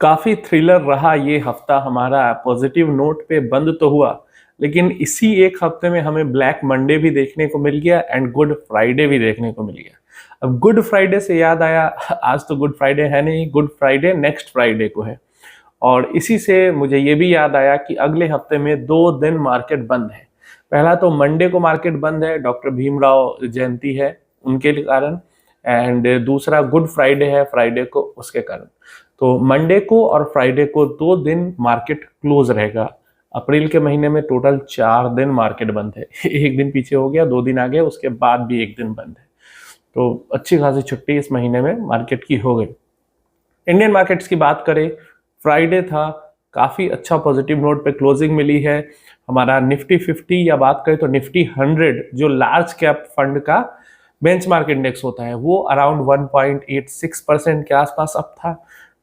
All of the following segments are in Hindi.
काफ़ी थ्रिलर रहा ये हफ्ता हमारा। पॉजिटिव नोट पे बंद तो हुआ, लेकिन इसी एक हफ्ते में हमें ब्लैक मंडे भी देखने को मिल गया एंड गुड फ्राइडे भी देखने को मिल गया। अब गुड फ्राइडे से याद आया, आज तो गुड फ्राइडे है नहीं, गुड फ्राइडे नेक्स्ट फ्राइडे को है। और इसी से मुझे ये भी याद आया कि अगले हफ्ते में 2 दिन मार्केट बंद है। पहला तो मंडे को मार्केट बंद है, डॉक्टर भीमराव जयंती है उनके कारण, एंड दूसरा गुड फ्राइडे है फ्राइडे को, उसके कारण। तो मंडे को और फ्राइडे को 2 दिन मार्केट क्लोज रहेगा। अप्रैल के महीने में टोटल 4 दिन मार्केट बंद है। एक दिन पीछे हो गया, 2 दिन आ गए, उसके बाद भी एक दिन बंद है। तो अच्छी खासी छुट्टी इस महीने में मार्केट की हो गई। इंडियन मार्केट्स की बात करें, फ्राइडे था, काफ़ी अच्छा पॉजिटिव नोट पे क्लोजिंग मिली है। हमारा निफ्टी 50 या बात करें तो निफ्टी 100 जो लार्ज कैप फंड का बेंचमार्क इंडेक्स होता है वो अराउंड 1.86% के आसपास अब था।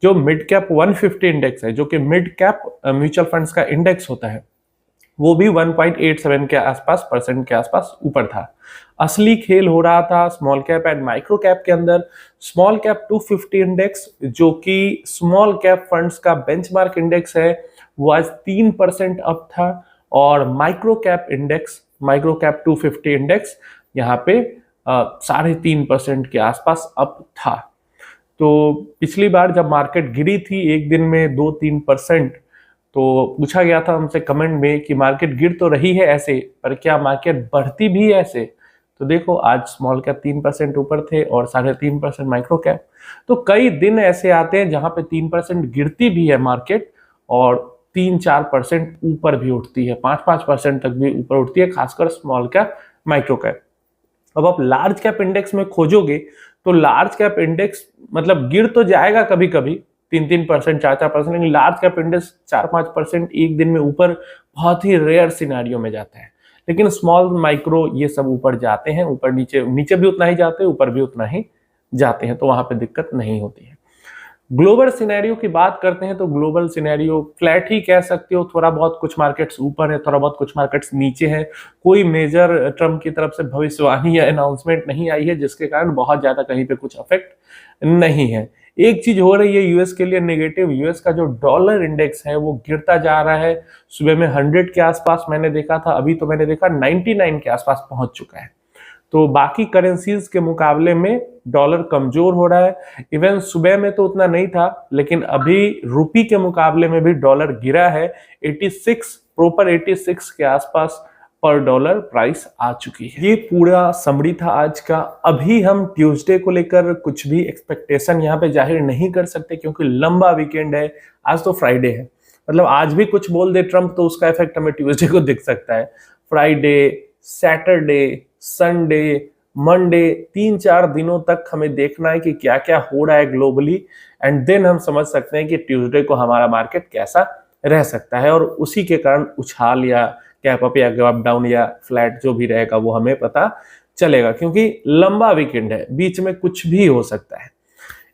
जो मिड कैप 150 इंडेक्स है, जो कि मिड कैप म्यूचुअल फंड्स का इंडेक्स होता है, वो भी 1.87 के आसपास परसेंट के आसपास ऊपर था। असली खेल हो रहा था small cap and micro cap के अंदर। स्मॉल कैप 250 इंडेक्स जो कि स्मॉल कैप फंड्स का बेंचमार्क इंडेक्स है, वो आज 3% अप था। और micro cap index, micro cap 250 index यहाँ पे 3.5% के आसपास अप था। तो पिछली बार जब मार्केट गिरी थी एक दिन में 2-3%, तो पूछा गया था हमसे कमेंट में कि मार्केट गिर तो रही है ऐसे, पर क्या मार्केट बढ़ती भी ऐसे? तो देखो, आज स्मॉल कैप 3% ऊपर थे और 3.5% माइक्रो कैप। तो कई दिन ऐसे आते हैं जहां पे 3% गिरती भी है मार्केट और 3-4% ऊपर भी उठती है, 5-5% तक भी ऊपर उठती है, खासकर स्मॉल कैप माइक्रो कैप। अब आप लार्ज कैप इंडेक्स में खोजोगे तो लार्ज कैप इंडेक्स मतलब गिर तो जाएगा कभी कभी 3-3%, 4-4%, लेकिन लार्ज कैप इंडेक्स 4-5% एक दिन में ऊपर बहुत ही रेयर सिनेरियो में जाता है। लेकिन स्मॉल माइक्रो ये सब ऊपर जाते हैं, ऊपर नीचे, नीचे भी उतना ही जाते हैं, ऊपर भी उतना ही जाते हैं, तो वहां पे दिक्कत नहीं होती है। ग्लोबल सिनेरियो की बात करते हैं तो ग्लोबल सिनेरियो फ्लैट ही कह सकते हो। थोड़ा बहुत कुछ मार्केट्स ऊपर है, थोड़ा बहुत कुछ मार्केट्स नीचे है। कोई मेजर ट्रम्प की तरफ से भविष्यवाणी या अनाउंसमेंट नहीं आई है जिसके कारण बहुत ज्यादा कहीं पे कुछ अफेक्ट नहीं है। एक चीज हो रही है यूएस के लिए नेगेटिव, यूएस का जो डॉलर इंडेक्स है वो गिरता जा रहा है। सुबह में 100 के आसपास मैंने देखा था, अभी तो मैंने देखा 99 के आसपास पहुंच चुका है। तो बाकी करेंसीज के मुकाबले में डॉलर कमजोर हो रहा है। इवन सुबह में तो उतना नहीं था, लेकिन अभी रुपी के मुकाबले में भी डॉलर गिरा है। 86 प्रॉपर 86 के आसपास पर डॉलर प्राइस आ चुकी है। ये पूरा समरी था आज का। अभी हम ट्यूसडे को लेकर कुछ भी एक्सपेक्टेशन यहाँ पे जाहिर नहीं कर सकते क्योंकि लंबा वीकेंड है। आज तो फ्राइडे है, मतलब आज भी कुछ बोल दे ट्रम्प तो उसका इफेक्ट हमें ट्यूसडे को दिख सकता है। फ्राइडे, सैटरडे, संडे, मंडे, 3-4 दिनों तक हमें देखना है कि क्या क्या हो रहा है ग्लोबली, एंड देन हम समझ सकते हैं कि ट्यूसडे को हमारा मार्केट कैसा रह सकता है। और उसी के कारण उछाल या गैप अप या गैप डाउन या फ्लैट जो भी रहेगा वो हमें पता चलेगा, क्योंकि लंबा वीकेंड है, बीच में कुछ भी हो सकता है।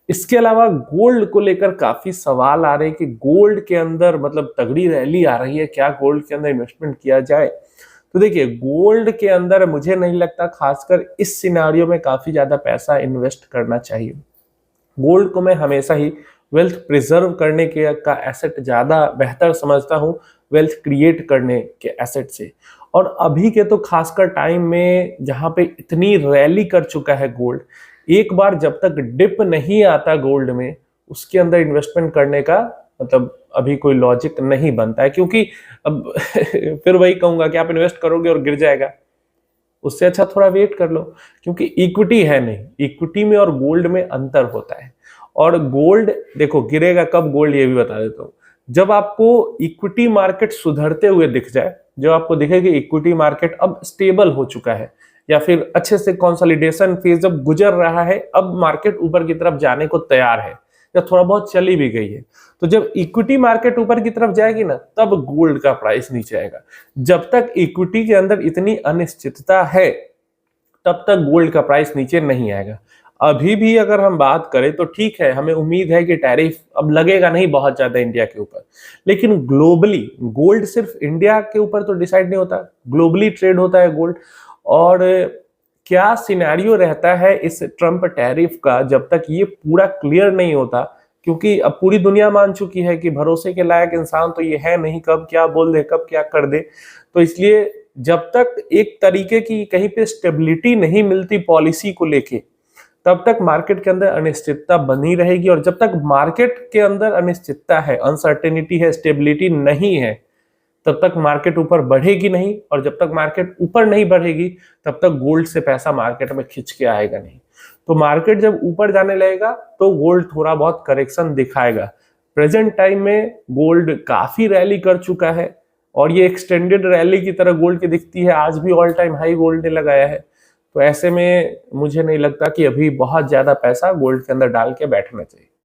इसके अलावा गोल्ड को लेकर काफी सवाल आ रहे हैं कि गोल्ड के अंदर मतलब तगड़ी रैली आ रही है, क्या गोल्ड के अंदर इन्वेस्टमेंट किया जाए? तो देखिए, गोल्ड के अंदर मुझे नहीं लगता खासकर इस सिनारियो में काफी ज्यादा पैसा इन्वेस्ट करना चाहिए। गोल्ड को मैं हमेशा ही वेल्थ प्रिजर्व करने के का एसेट ज्यादा बेहतर समझता हूँ वेल्थ क्रिएट करने के एसेट से। और अभी के तो खासकर टाइम में जहां पे इतनी रैली कर चुका है गोल्ड, एक बार जब तक डिप नहीं आता गोल्ड में, उसके अंदर इन्वेस्टमेंट करने का मतलब अभी कोई लॉजिक नहीं बनता है। क्योंकि अब फिर वही कहूंगा कि आप इन्वेस्ट करोगे और गिर जाएगा, उससे अच्छा थोड़ा वेट कर लो, क्योंकि इक्विटी है नहीं। इक्विटी में और गोल्ड में अंतर होता है। और गोल्ड देखो गिरेगा कब, गोल्ड ये भी बता देता हूँ, जब आपको इक्विटी मार्केट सुधरते हुए दिख जाए, जब आपको दिखे कि इक्विटी मार्केट अब स्टेबल हो चुका है या फिर अच्छे से कंसोलिडेशन फेज जब गुजर रहा है, अब मार्केट ऊपर की तरफ जाने को तैयार है या थोड़ा बहुत चली भी गई है, तो जब इक्विटी मार्केट ऊपर की तरफ जाएगी ना, तब गोल्ड का प्राइस नीचे आएगा। जब तक इक्विटी के अंदर इतनी अनिश्चितता है, तब तक गोल्ड का प्राइस नीचे नहीं आएगा। अभी भी अगर हम बात करें तो ठीक है, हमें उम्मीद है कि टैरिफ अब लगेगा नहीं बहुत ज्यादा इंडिया के ऊपर, लेकिन ग्लोबली गोल्ड सिर्फ इंडिया के ऊपर तो डिसाइड नहीं होता, ग्लोबली ट्रेड होता है गोल्ड। और क्या सिनेरियो रहता है इस ट्रम्प टैरिफ का, जब तक ये पूरा क्लियर नहीं होता क्योंकि अब पूरी दुनिया मान चुकी है कि भरोसे के लायक इंसान तो ये है नहीं, कब क्या बोल दे, कब क्या कर दे। तो इसलिए जब तक एक तरीके की कहीं पे स्टेबिलिटी नहीं मिलती पॉलिसी को लेके, तब तक मार्केट के अंदर अनिश्चितता बनी रहेगी। और जब तक मार्केट के अंदर अनिश्चितता है, अनसर्टेनिटी है, स्टेबिलिटी नहीं है, तब तक मार्केट ऊपर बढ़ेगी नहीं। और जब तक मार्केट ऊपर नहीं बढ़ेगी, तब तक गोल्ड से पैसा मार्केट में खिंच के आएगा नहीं। तो मार्केट जब ऊपर जाने लगेगा तो गोल्ड थोड़ा बहुत करेक्शन दिखाएगा। प्रेजेंट टाइम में गोल्ड काफी रैली कर चुका है और ये एक्सटेंडेड रैली की तरह गोल्ड की दिखती है। आज भी ऑल टाइम हाई गोल्ड ने लगाया है। तो ऐसे में मुझे नहीं लगता कि अभी बहुत ज्यादा पैसा गोल्ड के अंदर डाल के बैठना चाहिए।